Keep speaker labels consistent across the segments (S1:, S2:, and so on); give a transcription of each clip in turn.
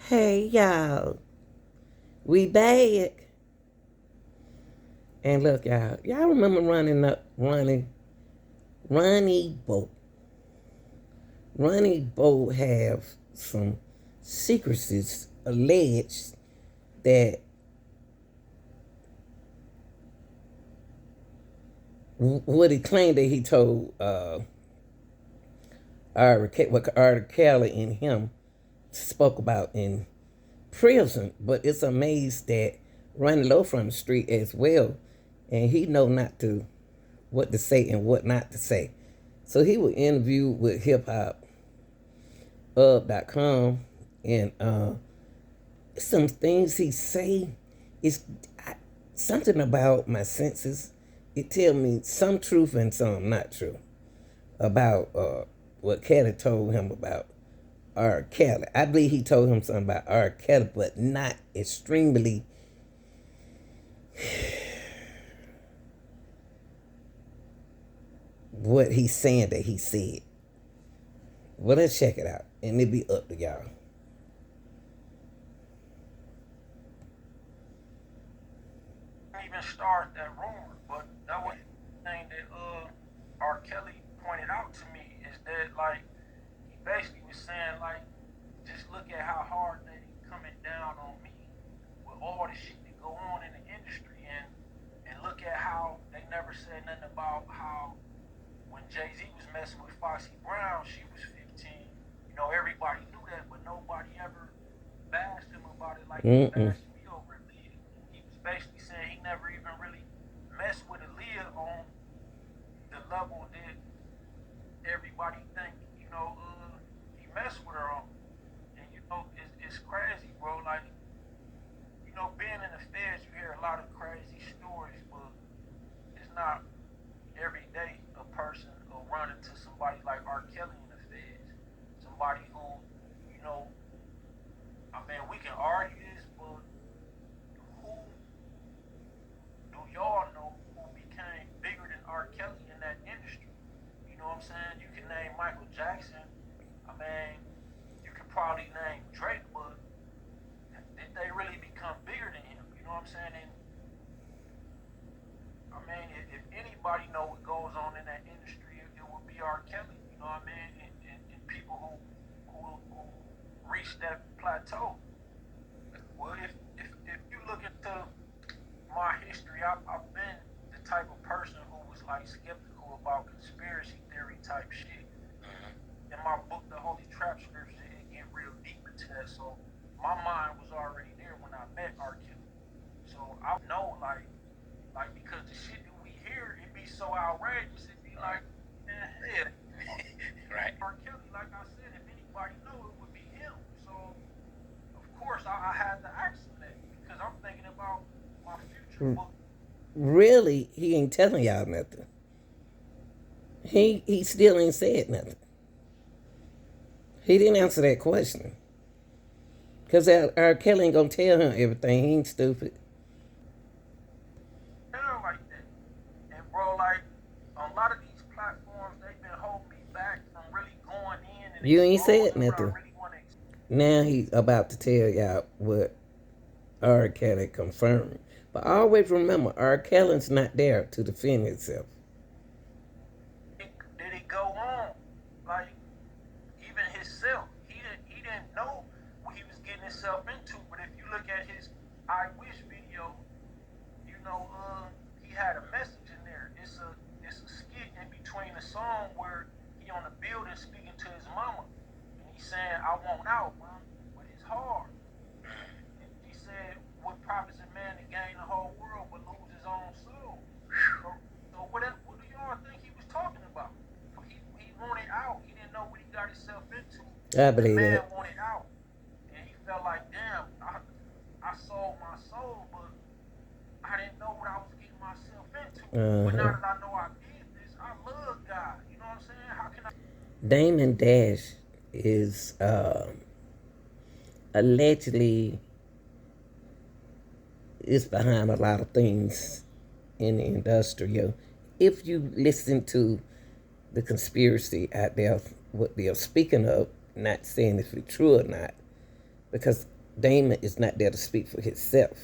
S1: Hey y'all, we back. And look, y'all remember Ronnie Boat. Ronnie Boat have some secrecies alleged that what he claimed that he told what R. Kelly and him spoke about in prison, but it's amazed that running low from the street as well, and he know not to what to say and what not to say. So he was interviewed with hiphop.com, and some things he say is something about my senses. It tell me some truth and some not true about what Kelly told him about R. Kelly. I believe he told him something about R. Kelly, but not extremely what he's saying that he said. Well, let's check it out, and it'll be up to y'all.
S2: Even start that rumor, but that was the thing that R. Kelly pointed out to me is that like he basically was saying like just look at how hard they coming down on me with all the shit that go on in the industry and look at how they never said nothing about how when Jay-Z was messing with Foxy Brown, she was 15. You know, everybody knew that, but nobody ever bashed him about it like they
S1: Mm-mm.
S2: bashed me over Aaliyah. He was basically saying he never even really messed with Aaliyah on the level that everybody think, he messed with her on. And it's crazy, bro. Like, being in the feds, you hear a lot of crazy stories, but it's not every day a person will run into somebody like R. Kelly in the feds. Somebody who, you know, I mean, we can argue this, but who do y'all know who became bigger than R. Kelly in that industry? You know what I'm saying? You can name Michael Jackson. I mean, you could probably name Drake, but did they really become bigger than him? You know what I'm saying? And I mean, if anybody know what goes on in that industry, it would be R. Kelly. You know what I mean? And people who reach that plateau. Well, if you look into my history, I've been the type of person who was like skeptical about conspiracy theory type shit. In my book, The Holy Trap Scripture, it get real deep into that. So my mind was already there when I met R. Kelly. So I know like because the shit that we hear, it be so outrageous. It be like, man, hell,
S3: Right.
S2: R. Kelly, like I said, if anybody knew, it would be him. So of course I had to ask him that because I'm thinking about my future book.
S1: Really, he ain't telling y'all nothing. He still ain't said nothing. He didn't answer that question. Because R. Kelly ain't gonna tell him everything. He ain't stupid.
S2: Down like that. And bro, like a lot of these platforms, they've been holding me back from really going in and
S1: You ain't said
S2: exposing what I
S1: nothing.
S2: really want to.
S1: Now he's about to tell y'all what R. Kelly confirmed. But always remember, R. Kelly's not there to defend himself.
S2: Did it go on? Like even himself, he didn't know what he was getting himself into. But if you look at his "I Wish" video, he had a message in there. It's a skit in between the song where he on the building speaking to his mama, and he's saying, "I want out, man, but it's hard." And he said, "What profits a man to gain the whole world but lose his own soul?" So, so what do y'all think he was talking about? He wanted out. He didn't know what he got himself into.
S1: I
S2: The
S1: believe
S2: man
S1: that.
S2: wanted out, and he felt like, damn, I sold my soul, but I didn't know what I was getting myself into. But now
S1: Uh-huh.
S2: that I know I did this, I love God. You know what I'm saying? How can I?
S1: Damon Dash is allegedly is behind a lot of things in the industrial. If you listen to the conspiracy out there, what they're speaking of, not saying if it's true or not, because Damon is not there to speak for himself.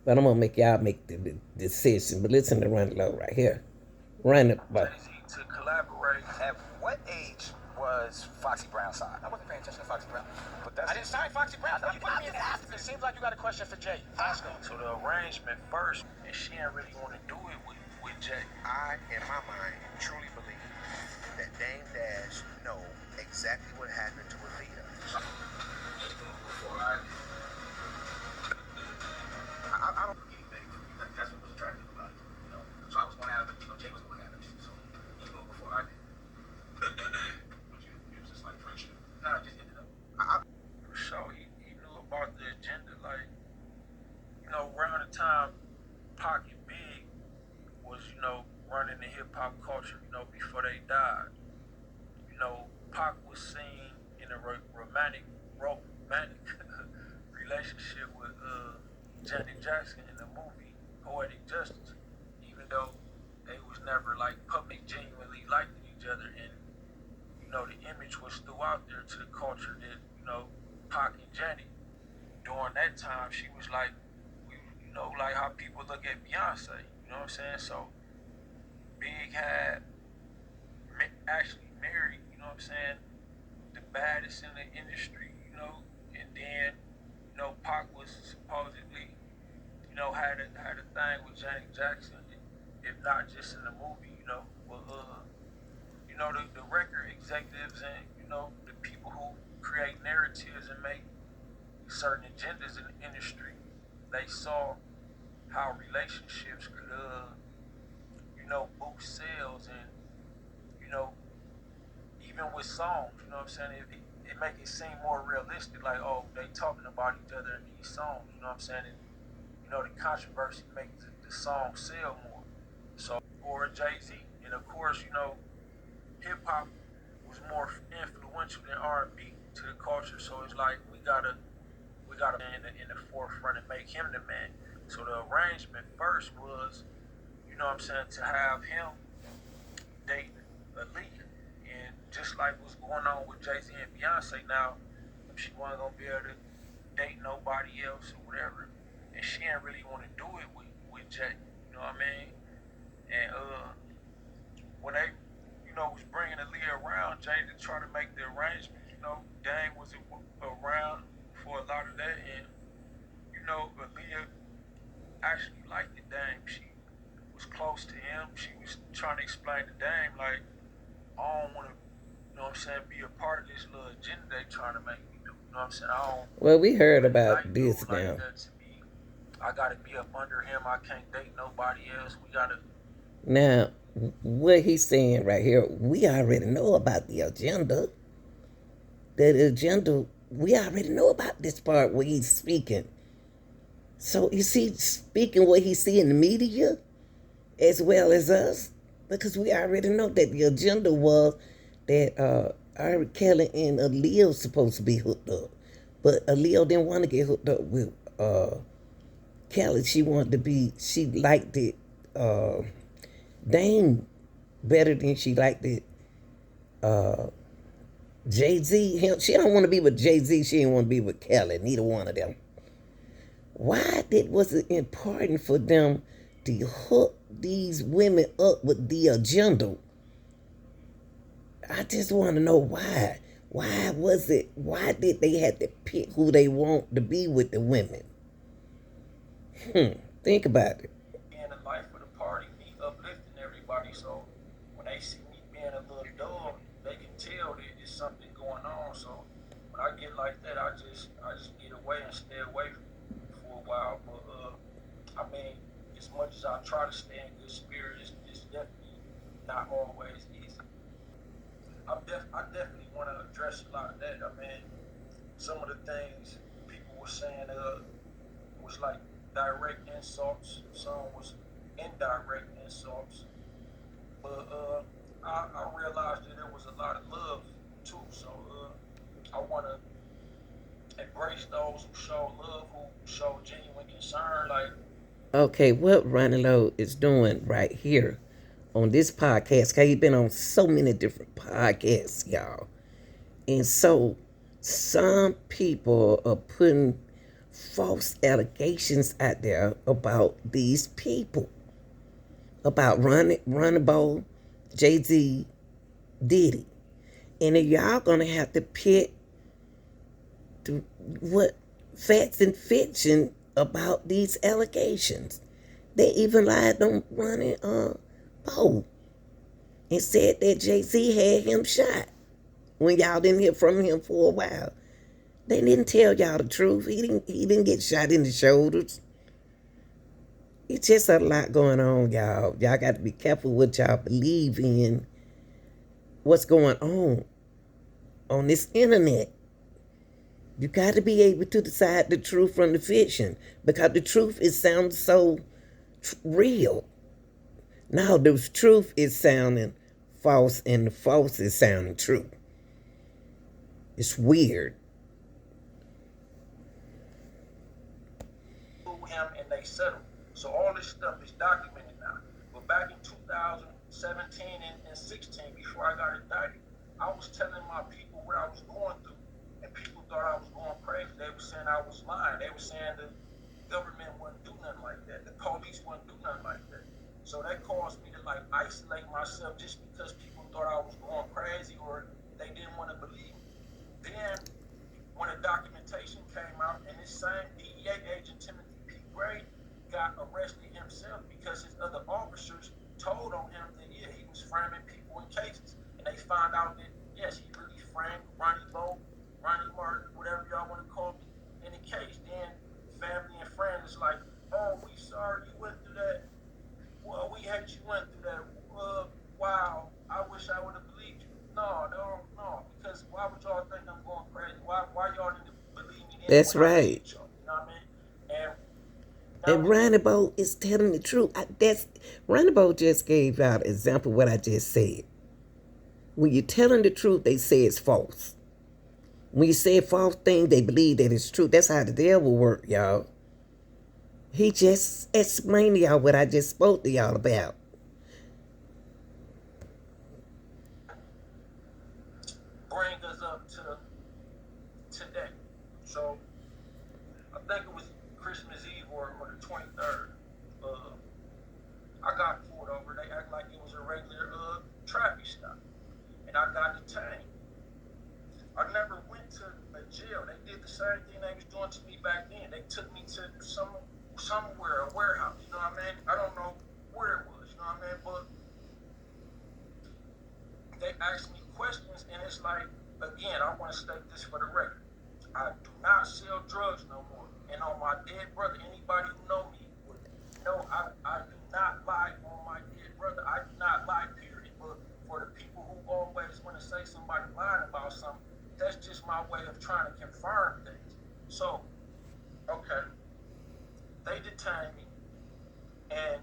S1: But I'm gonna make y'all make the decision. But listen to Run Low right here. Run it, but
S2: Jay-Z to collaborate.
S3: At what age was Foxy Brown signed? I wasn't paying attention to Foxy Brown. But that's I didn't sign Foxy Brown. You put me in after. It seems like you got a question for Jay. Ask him.
S2: So the arrangement first, and she didn't really want to do it with Jay.
S3: I, in my mind, truly believe that Dame Dash know exactly what happened to Aaliyah.
S2: Before
S3: I don't do anything. That's what was attractive about it. You know? So I was going out of it. You know, Jay was going out of it. So he knew before I did. But it was just like friendship. No, it just ended up.
S2: For sure, he knew about the agenda. Like, around the time Pac and Big was, running the hip hop culture, before they died. Pac was seen in a romantic relationship with Janet Jackson in the movie Poetic Justice, even though they was never like public genuinely liking each other, and the image was still out there to the culture that Pac and Janet during that time she was like, like how people look at Beyonce, you know what I'm saying? So Big had actually married, you know what I'm saying, the baddest in the industry, and then Pac was supposedly, had a thing with Janet Jackson, if not just in the movie, but the record executives and the people who create narratives and make certain agendas in the industry, they saw how relationships could boost sales, and even with songs, you know what I'm saying, it make it seem more realistic, like, oh, they talking about each other in these songs, you know what I'm saying, and the controversy makes the song sell more. So, or Jay-Z, and of course, hip hop was more influential than R&B to the culture, so it's like we gotta be in the forefront and make him the man. So the arrangement first was, what I'm saying, to have him date Aaliyah, and just like what's going on with Jay-Z and Beyonce now, she wasn't gonna be able to date nobody else or whatever, and she didn't really want to do it with Jay, you know what I mean? And when they was bringing Aaliyah around, Jay to try to make the arrangements, Dame was around for a lot of that, and Aaliyah actually liked the Dame. She was close to him. She was trying to explain to Dame, like, I don't want to, be a part of this little agenda they trying to make me do. You know what I'm saying? I don't.
S1: well, we heard
S2: Really
S1: about
S2: like
S1: this
S2: dude
S1: now.
S2: like that to me. I gotta be up under him. I can't date nobody else. We gotta.
S1: Now, what he's saying right here, we already know about the agenda. The agenda, we already know about this part where he's speaking. So is he speaking what he see in the media as well as us? Because we already know that the agenda was that R. Kelly and Aaliyah was supposed to be hooked up. But Aaliyah didn't want to get hooked up with Kelly. She liked it Dame better than she liked it Jay-Z. She don't want to be with Jay-Z. She didn't want to be with Kelly. Neither one of them. Why was it important for them to hook these women up with the agenda? I just want to know why. Why was it? Why did they have to pick who they want to be with the women? Think about it.
S2: Being the life of the party, me uplifting everybody. So when they see me being a little dull, they can tell that there's something going on. So when I get like that, I just get away and stay away for a while. But I mean, as much as I try to stay in good spirits, it's definitely not always easy. I definitely want to address a lot of that. I mean, some of the things people were saying was like direct insults. Some was indirect insults. But I realized that there was a lot of love too. So I want to embrace those who show love, who show genuine concern. Like,
S1: Okay, what Ronnie Lowe is doing right here on this podcast, cause he's been on so many different podcasts, y'all. And so some people are putting false allegations out there about these people, about Ronnie Bo, Jay-Z, Diddy. And if y'all gonna have to pit what facts and fiction about these allegations. They even lied on Ronnie Bo and said that Jay-Z had him shot when y'all didn't hear from him for a while. They didn't tell y'all the truth. He didn't get shot in the shoulders. It's just a lot going on, y'all. Y'all got to be careful what y'all believe in. What's going on this internet. You got to be able to decide the truth from the fiction, because the truth sounds so real. Now the truth is sounding false and the false is sounding true. It's weird.
S2: Him and they settled. So all this stuff is documented now. But back in 2017 and 16, before I got indicted, I was telling my people what I was going through, and people thought I was going crazy. They were saying I was lying. They were saying the government wouldn't do nothing like that. The police wouldn't do nothing like that. So that caused me to like isolate myself just because people thought I was going crazy or they didn't want to believe me. Then when the documentation came out, and this same DEA agent Timothy Gray got arrested himself because his other officers told on him that yeah, he was framing people in cases, and they found out that yes, he really framed Ronnie Bo, Ronnie Martin, whatever y'all want to call me, in the case. Then family and friends like, oh, we sorry you went through that. Well, we hate you went through that. Wow, I wish I would have believed you. No, because why would y'all think I'm going crazy? Why y'all didn't believe me then?
S1: That's right.
S2: You know what I mean?
S1: And Ronnie Bo is telling the truth. Ronnie Bo just gave out an example of what I just said. When you're telling the truth, they say it's false. When you say a false thing, they believe that it's true. That's how the devil works, y'all. He just explained to y'all what I just spoke to y'all about.
S2: Bring us up to today. So I think it was Christmas Eve or the 23rd. I got pulled over. They act like it was a regular traffic stop, and I got detained. I never went to a jail. They did the same thing they was doing to me back then. They took me to somewhere, a warehouse. You know what I mean? I don't know where it was. You know what I mean? But they asked me questions, and it's like, again, I want to state this for the record. I do not sell drugs no more. And on my dead brother, anybody who know me would know I do not lie on my dead brother. I do not lie, period. But for the people who always want to say somebody lying about something, that's just my way of trying to confirm things. So, okay, they detained me, and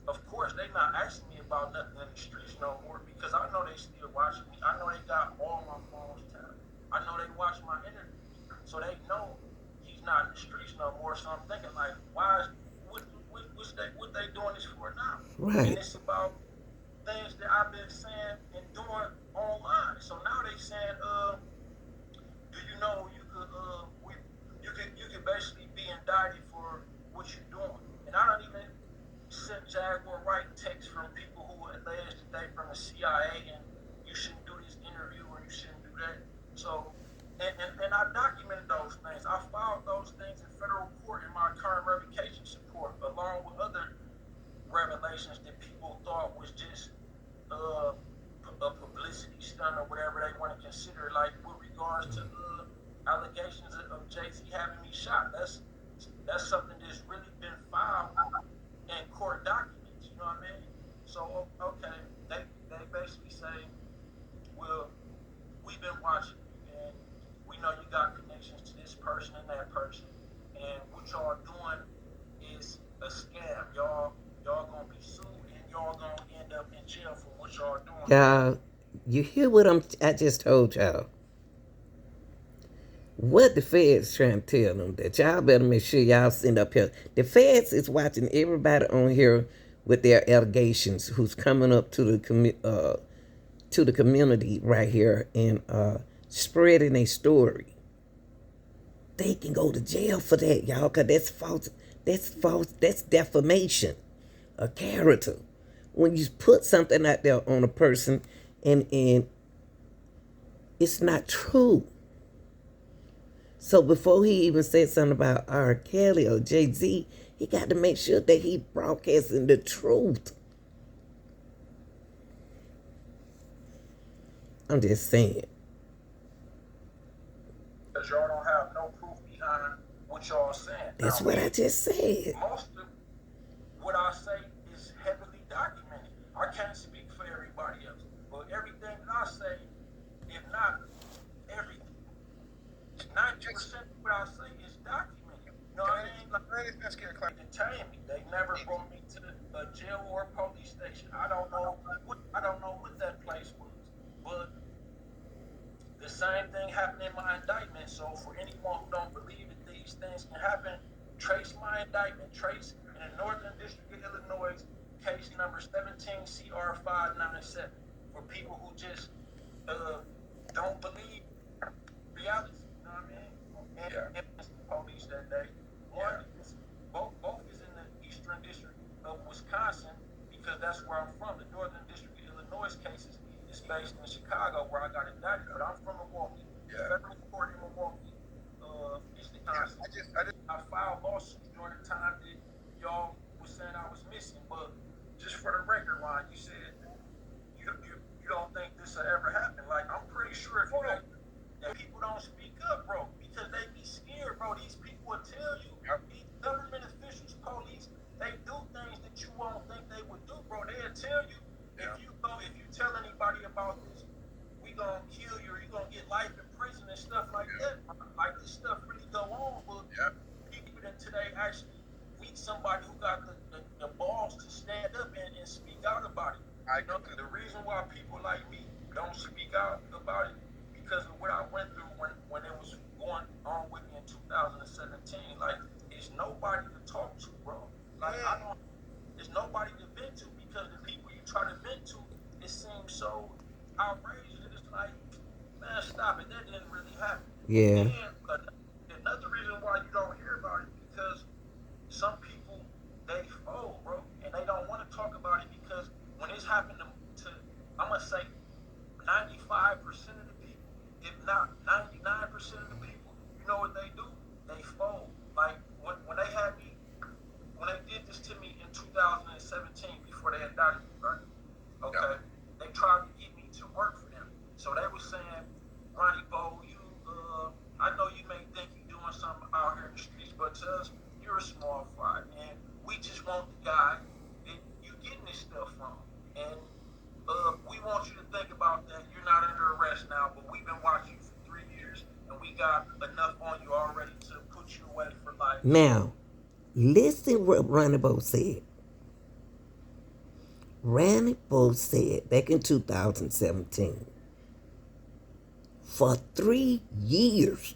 S2: of course they not asking me about nothing in the streets no more, because I know they still watching me. I know they got all my phones tapped. I know they watch my interviews, so they know he's not in the streets no more. So I'm thinking like, why is what they doing this for now?
S1: Right.
S2: And it's about things that I've been saying and doing online. So now they saying, do you know you could basically be indicted for what you're doing? And I don't even send Jaguar Wright texts from people who allege that they from the CIA and you shouldn't do this interview or you shouldn't do that. So, and I documented those things. I filed those things in federal court in my current revocation support, along with other revelations that people thought was just a publicity stunt or whatever they want to consider, like with regards to allegations of Jay-Z having me shot. That's something that's really been filed in court documents, you know what I mean? So, okay, they basically say, well, we've been watching you, and we know you got connections to this person and that person, and what y'all doing is a scam. Y'all gonna be sued, and y'all gonna end up in jail for what y'all doing.
S1: Y'all, you hear what I just told y'all? What the feds trying to tell them, that y'all better make sure y'all send up here. The feds is watching everybody on here with their allegations who's coming up to the community right here and spreading a story. they can go to jail for that, y'all, because that's false. That's false. That's defamation of character. When you put something out there on a person and it's not true. So before he even said something about R. Kelly or Jay-Z, he got to make sure that he broadcasting the truth. I'm just saying.
S2: Because y'all don't have no proof behind what y'all saying.
S1: That's
S2: Now,
S1: what I just said.
S2: most of what I say is heavily documented. I can't speak for everybody else, but everything that I say, if not everything, 90% of what I say is documented. You know what I mean? Like, they detained me. They never brought me to a jail or a police station. I don't know what that place was, but the same thing happened in my indictment. So for anyone who don't believe that these things can happen, trace my indictment. Trace in the Northern District of Illinois, case number 17 CR 597. For people who just don't believe reality. You know what I mean? And the police that day. One is both is in the Eastern District of Wisconsin because that's where I'm from. The Northern District of Illinois cases is based in Chicago, where I got indicted, but I'm from Milwaukee. Yeah. Federal court in Milwaukee, Wisconsin. I filed lawsuits during the time that y'all was saying I was missing, but just for the record, Ron, you said you don't think this will ever happen. Like, I'm pretty sure if you don't, that people don't speak up, bro, because they be scared, bro. These people will tell you, these government officials, police, they do things that you won't think they would do, bro. They'll tell you, if you tell anybody about this, we gonna kill you, or you gonna get life in prison and stuff like that. Like, this stuff really go on, but people that today actually meet somebody who got the balls to stand up and speak out about it. You know, the reason why people like me don't speak out about it because of what I went through when it was going on with me in 2017. Like, it's nobody to talk to, bro. Like, there's nobody to vent to because the people you try to vent to, it seems so outrageous. It's like, man, stop it. That didn't really happen.
S1: Yeah.
S2: And another reason why you don't hear about it because some people, they fold, bro, and they don't want to talk about it because when it's happened to I'm going to say 95% of the people, if not 99% of the people, you know what they do? They fold. Like, when they had me, when they did this to me in 2017 before they indicted me, right? Okay. They tried to get me to work for them. So they were saying, Ronnie Bo, I know you may think you're doing something out here in the streets, but to us, you're a small fry, and we just want the guy that you getting this stuff from. And we want you to think about that. You're not under arrest now, but we've been watching you for 3 years, and we got enough on you already to put you away for life.
S1: Now, listen what Ronnie Bo said. Ronnie Bo said back in 2017, for 3 years,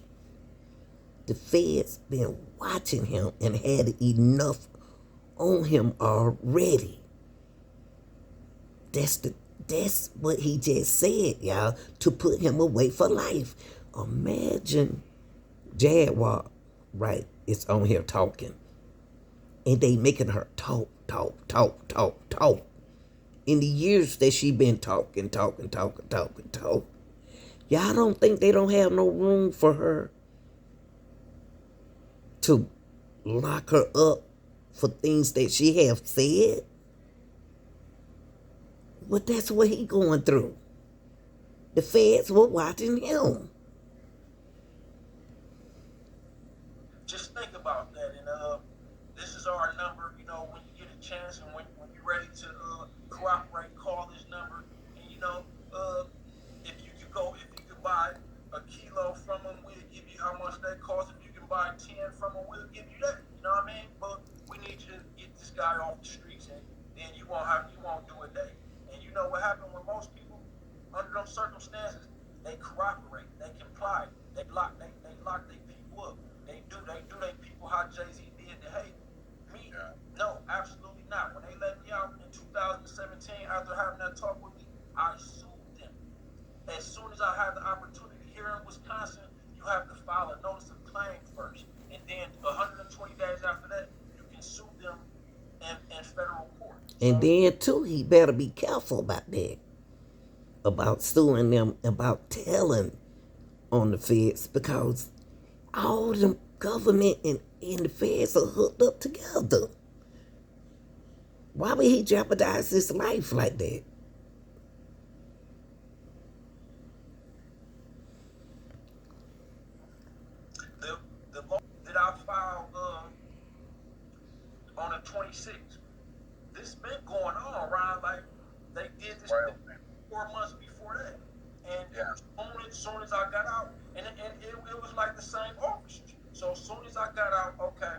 S1: the feds been watching him and had enough on him already. That's what he just said, y'all, to put him away for life. Imagine Jaguar, right, is on here talking. And they making her talk. In the years that she been talking. Y'all don't think they don't have no room for her to lock her up for things that she have said? But that's what he going through. The feds were watching him.
S2: Just think about that, and this is our number. You know, when you get a chance and when you're ready to cooperate, call this number. And if you could buy a kilo from them, we'll give you how much that costs. If you can buy 10 from them, we'll give you that. You know what I mean? But we need you to get this guy off the streets, and then you won't do a day. And you know what happened with most people under those circumstances? They cooperate, they comply, they lock their people up. They do their people how Jay-Z did to hate me. Yeah. No, absolutely not. When they let me out in 2017 after having that talk with me, I sued them. As soon as I had the opportunity here in Wisconsin, you you have to file a notice of claim first, and then 120 days after that, you can sue them in federal court.
S1: And
S2: So
S1: then too, he better be careful about that, about suing them, about telling on the feds, because all the government and the feds are hooked up together. Why would he jeopardize his life like that?
S2: the the law that I filed on the 26th, this been going on around like they did this
S3: Right.
S2: 4 months before that. And soon as I got out, and it was like the same officers. So as soon as I got out, okay,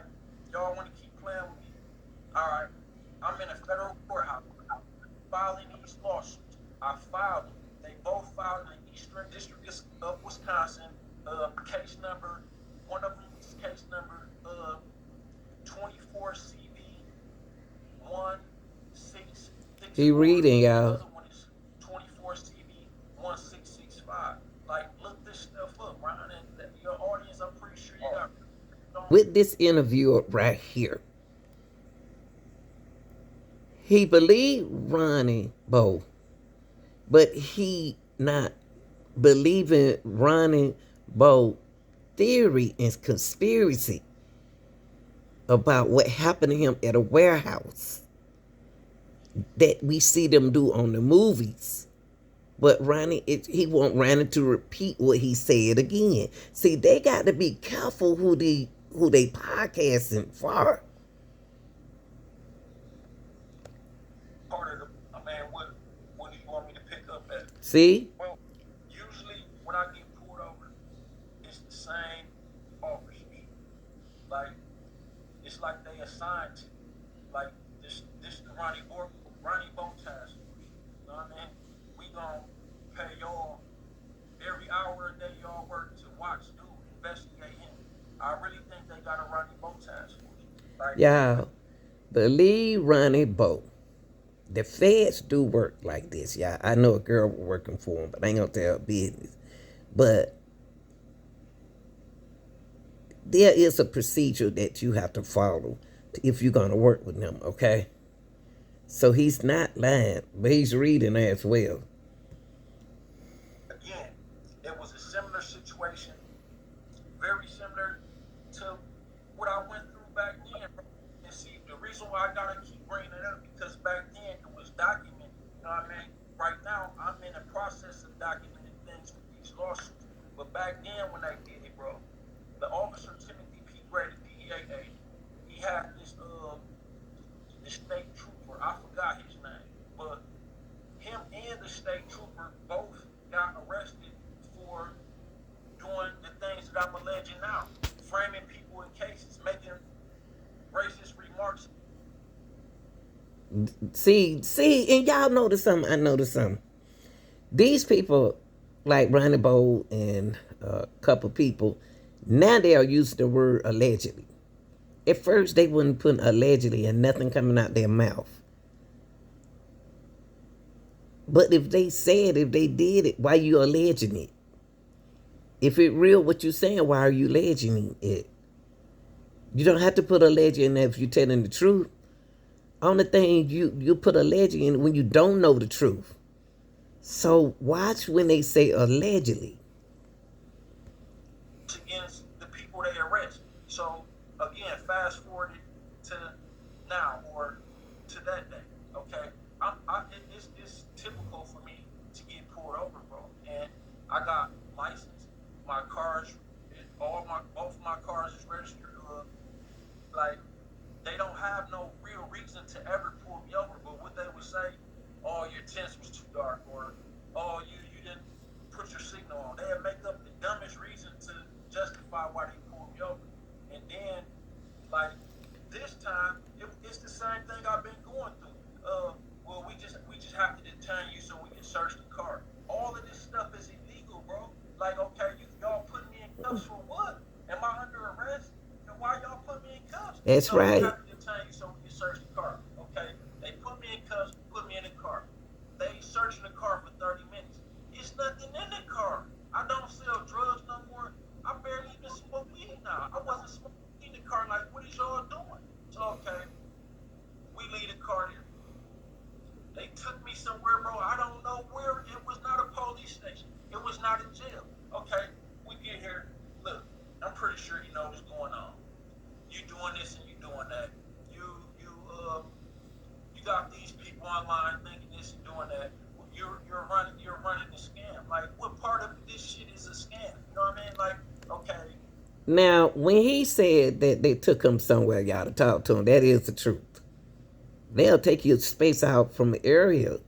S2: y'all want to keep playing with me? All right, I'm in a federal courthouse filing these lawsuits. I filed them. They both filed in the Eastern District of Wisconsin. Case number, one of them is case number 24 CV 1665.
S1: He reading,
S2: The
S1: y'all.
S2: other one is 24 CV 1665. Like, look this stuff up, Ron, and your audience, I'm pretty sure you got.
S1: With this interviewer right here, he believed Ronnie Bo, but he not believing Ronnie Bo theory and conspiracy about what happened to him at a warehouse that we see them do on the movies. But Ronnie, he want Ronnie to repeat what he said again. See, they got to be careful who they podcasting for.
S2: Part of the, I mean, what do you want me to pick up at?
S1: See?
S2: Well, usually when I get pulled over, it's the same officers. Like, it's like they assigned to. Like, this the Ronnie Bo task force. You know what I mean? We gonna pay y'all every hour a day y'all work to watch, do, investigate him. I really think they got a Ronnie Bo task force. Like,
S1: Y'all, believe Ronnie Bo. The feds do work like this, y'all. I know a girl working for him, but I ain't gonna tell her business. But there is a procedure that you have to follow if you're gonna work with them, okay? So he's not lying, but he's reading as well.
S2: again, it was a similar situation, very similar to what I went through back then. And see, the reason why I gotta keep bringing it up, because back then it was documented. You know what I mean? Right now, I'm in the process of documenting things with these lawsuits. But back then, when I did it, bro, the officer Timothy P. Gray, the DEA agent, he had this state trooper. I forgot his name, but him and the state trooper both got arrested for doing the things that I'm alleging now, framing people in cases, making racist remarks.
S1: See, and y'all notice something. I noticed something. These people, like Ronnie Bo and a couple people, now they are using the word allegedly. At first, they wouldn't put allegedly and nothing coming out their mouth. But if they did it, why you alleging it? If it real what you saying, why are you alleging it? You don't have to put alleged in there if you're telling the truth. Only thing you put alleged in when you don't know the truth. So watch when they say allegedly.
S2: Against the people they arrest. So again, fast forward to now or to that day. Okay, it's typical for me to get pulled over, bro. And I got license. My cars, both my cars is registered. Like, they don't have no real reason to ever pull me over. But what they would say, oh, your tents was too dark, or oh, you didn't put your signal on. They'd make up the dumbest reason to justify why they pulled me over. And then, like, this time, it's the same thing I've been going through. Well, we just have to detain you so we can search the car. All of this stuff is illegal, bro. Like, okay, y'all putting me in cuffs for what? Am I under arrest? And why y'all put me in cuffs?
S1: That's
S2: No,
S1: right.
S2: we have to detain you so we can search the car. Okay, they put me in cuffs, put me in the car. They searching the car for 30 minutes. It's nothing in the car. I don't sell drugs no more. I took me somewhere, bro. I don't know where. It was not a police station. It was not a jail. Okay, we get here. Look, I'm pretty sure you know what's going on. You doing this and you doing that. You you uh you got these people online thinking this and doing that. You're running a scam. Like what part of this shit is a scam? You know what I mean? Like okay,
S1: Now, when he said that they took him somewhere, y'all, to talk to him, that is the truth. They'll take you space out from the area.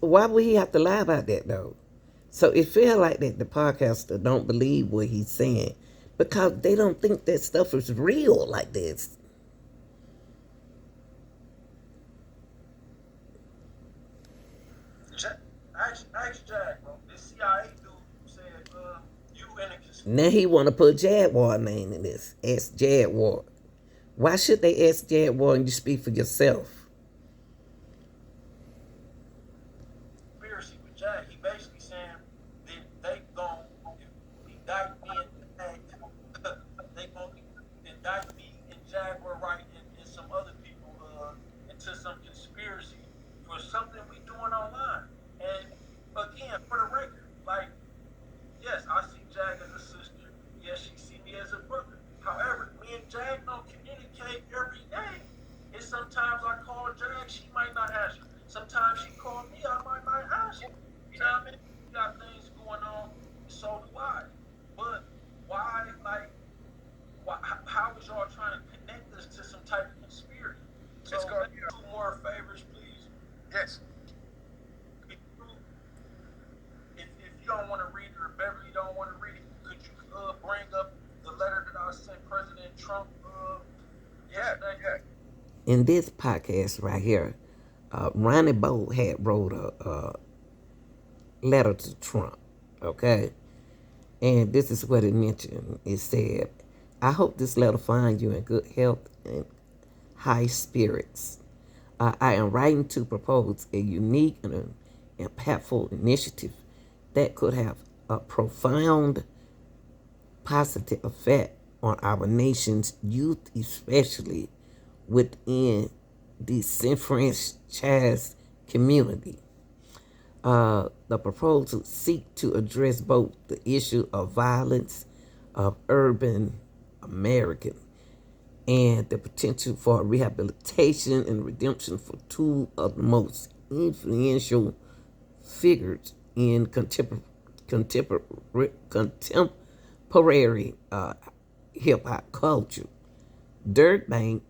S1: Why would he have to lie about that though? So it feels like that the podcaster don't believe what he's saying because they don't think that stuff is real like this.
S2: Ask Jack, bro. This CIA dude said, you in a
S1: Now he want to put Jaguar name in this. Ask Jaguar. Why should they ask Jaguar and you speak for yourself?
S2: conspiracy with Jack. He basically saying that they gon' indict me and Jack. They gon' indict me and Jaguar Wright and some other people into some conspiracy for something we doing online. And again, for the record, like, yes, I see Jag as a sister. Yes, she see me as a brother. However, me and Jag don't communicate every day. And sometimes I call Jag, she might not answer. Sometimes she call me, I might not answer. You know what I mean? We got things going on, so do I. But why, like, how is y'all trying to connect us to some type of conspiracy? So, two more favors, please.
S3: Yes.
S2: If you don't want to read it or Beverly don't want to read it, could you bring up the letter that I sent President Trump yesterday?
S3: Yeah.
S1: In this podcast right here, Ronnie Bo had wrote a letter to Trump, okay? And this is what it mentioned. It said, I hope this letter finds you in good health and high spirits. I am writing to propose a unique and an impactful initiative that could have a profound positive effect on our nation's youth, especially within the disenfranchised community. The proposal seeks to address both the issue of violence of urban Americans and the potential for rehabilitation and redemption for two of the most influential figures in contemporary hip hop culture. Dirt Bank,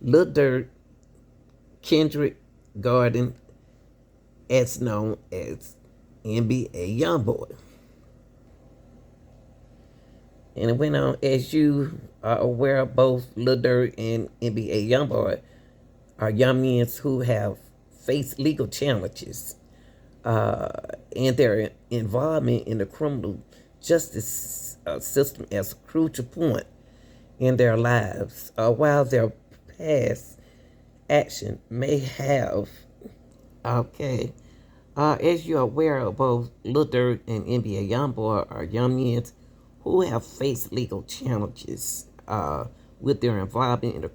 S1: Lil Durk, Kendrick Garden, as known as NBA Youngboy. And it went on, as you are aware, both Lil Durk and NBA Youngboy are young men who have faced legal challenges and their involvement in the criminal justice system as a crucial point in their lives. While their past action may have, as you're aware, both Lil Durk and NBA Youngboy are young men who have faced legal challenges with their involvement in the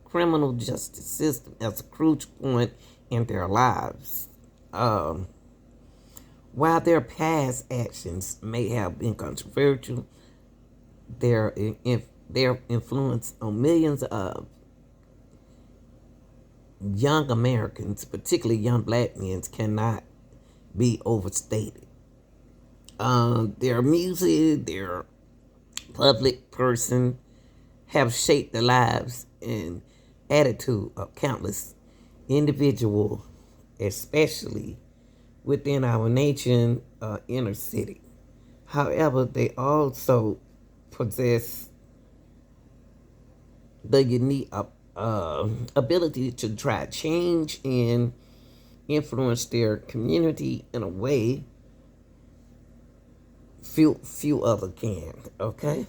S1: criminal justice system as a crucial point in their lives. While their past actions may have been controversial, their influence on millions of young Americans, particularly young black men, cannot be overstated. Their music, their public person have shaped the lives and attitude of countless individuals, especially within our nation inner city. However, they also possess the unique ability to drive change and influence their community in a way few other can. Okay.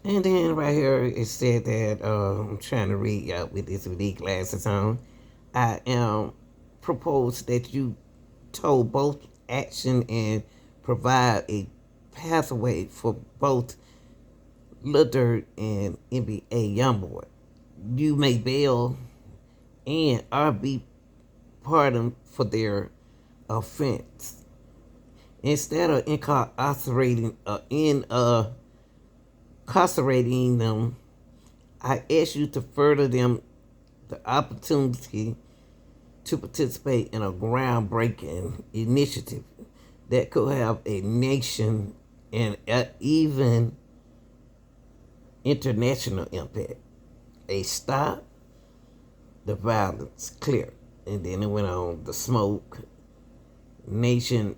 S1: And then right here it said that I'm trying to read with these glasses on. I am propose that you told both action and provide a pathway for both Lil Durk and NBA Youngboy. You may bail and or be pardoned for their offense. Instead of incarcerating them, I ask you to further them the opportunity to participate in a groundbreaking initiative that could have a nation and even international impact. A stop the violence clear. And then it went on the smoke nation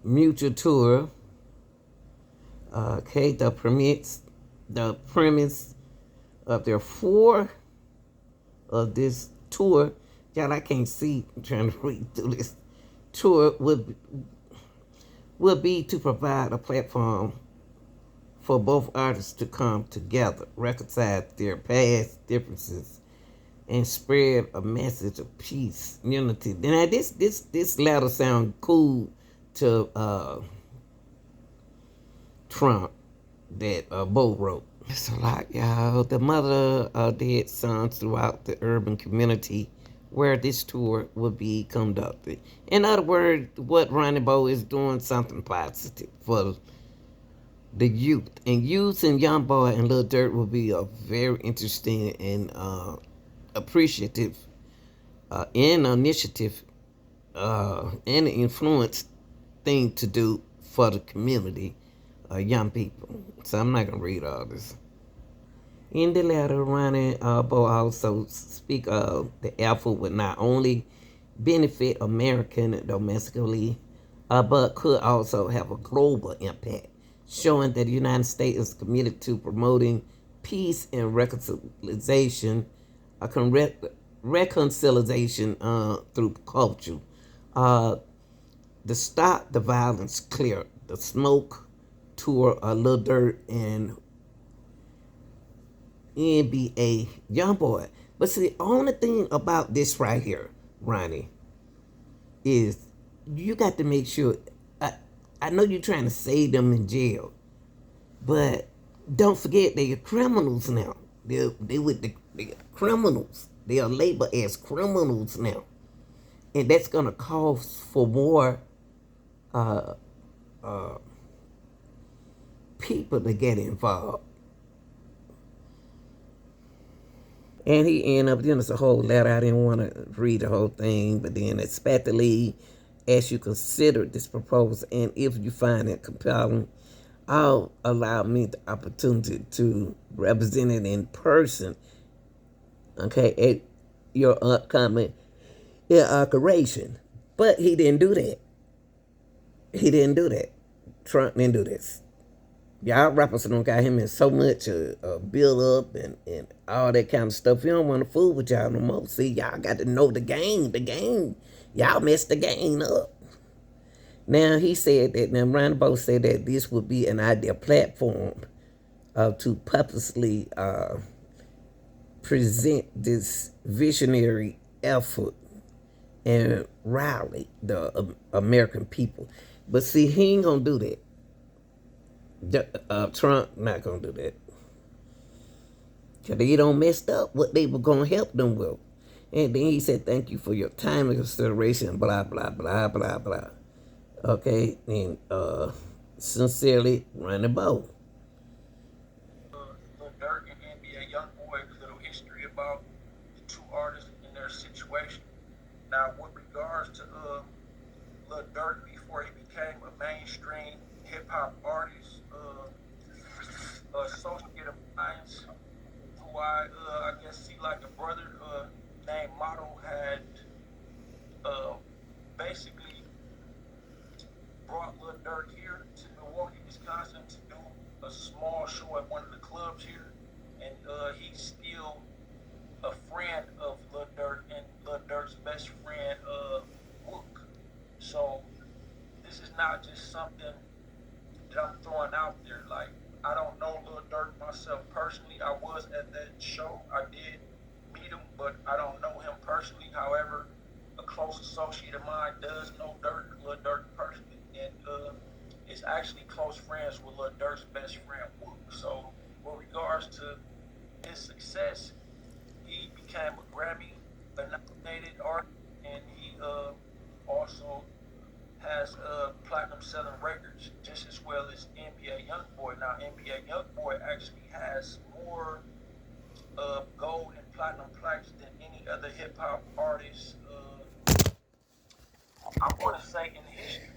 S1: mutual tour. Okay, the premise of their four of this tour, y'all, I can't see. I'm trying to read through this tour would be to provide a platform for both artists to come together, reconcile their past differences, and spread a message of peace, unity. Now this letter sound cool to Trump that Bo wrote. It's a lot, y'all. The mother did songs throughout the urban community where this tour will be conducted. In other words, what Ronnie Bo is doing something positive for the youth. And youth and Young Boy and Lil Durk will be a very interesting and appreciative and initiative and influence thing to do for the community, young people. So I'm not gonna read all this. In the letter, Ronnie Bo also speak of the effort would not only benefit American domestically, but could also have a global impact, showing that the United States is committed to promoting peace and reconciliation, reconciliation through culture. Uh, the Stop the Violence Clear, the Smoke Tour, a Lil Durk and NBA Youngboy. But see, the only thing about this right here, Ronnie, is you got to make sure. I know you're trying to save them in jail, but don't forget they are criminals now. They with the criminals. They are labeled as criminals now, and that's gonna cause for more uh, uh, people to get involved. And he ended up, it's a whole letter. I didn't want to read the whole thing, but then especially as you consider this proposal, and if you find it compelling, I'll allow me the opportunity to represent it in person, okay, at your upcoming inauguration. But he didn't do that. He didn't do that. Trump didn't do this. Y'all rappers don't got him in so much build up and all that kind of stuff. He don't want to fool with y'all no more. See, y'all got to know the game. The game. Y'all messed the game up. Now, he said that, now Ron Bo said that this would be an ideal platform to purposely present this visionary effort and rally the American people. But see, he ain't going to do that. Trump not gonna do that. Cause they don't messed up what they were gonna help them with. And then he said, "Thank you for your time and consideration." Blah blah blah blah blah. Okay, and sincerely, Ronnie Bo.
S2: Lil Durk and NBA YoungBoy, a little history about the two artists and their situation. Now, with regards to Lil Durk, before he became a mainstream hip hop artist, associate of mine, who I guess see like a brother named Motto, had uh, basically brought Lil Durk here to Milwaukee, Wisconsin to do a small show at one of the clubs here, and he's still a friend of Lil Durk and Lil Durk's best friend, Wook. So this is not just something that I'm throwing out there. Like, I don't know Lil Durk myself personally. I was at that show. I did meet him, but I don't know him personally. However, a close associate of mine does know Lil Durk personally, and is actually close friends with Lil Durk's best friend, Wook. So, with regards to his success, became a Grammy nominated artist, and he also has platinum selling records just as well as NBA YoungBoy. Now NBA YoungBoy actually has more gold and platinum plaques than any other hip hop artist. I want to say in history.